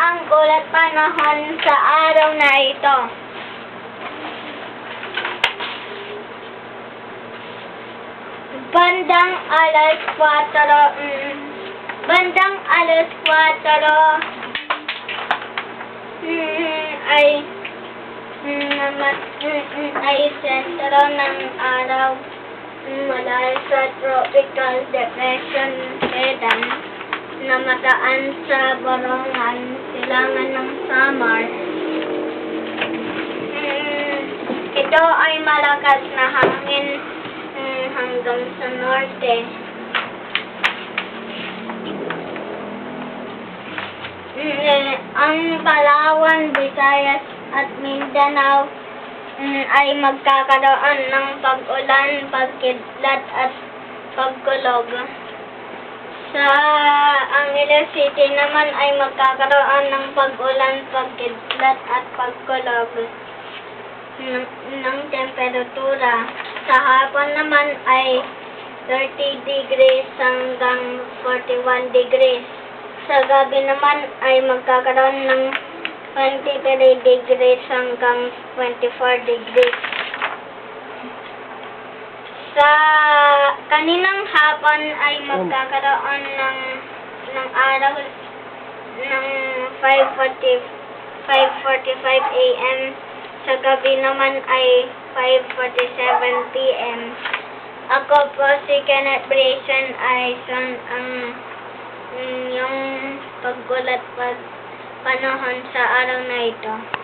ang ulat panahon sa araw na ito. Bandang alas 4 ay sentro ng araw mula sa tropical depression Sedan na mataan sa Borongan, silangan ng Samar. Ito ay malakas na hangin hanggang sa norte. Ang Palawan, Visayas at Mindanao ay magkakaroon ng pag-ulan, pagkidlat at pagkulog. Sa Angeles City naman ay magkakaroon ng pag-ulan, pagkidlat at pagkulog ng temperatura. Sa hapon naman ay 30 degrees hanggang 41 degrees. Sa gabi naman ay magkakaroon ng 23 degrees hanggang 24 degrees. Sa kaninang hapon ay magkakaroon ng araw ng 5:45 AM. Sa gabi naman ay 5:47 PM. Ako po si Kenneth Brayson Aison, ang yung paggulat panahon sa araw na ito.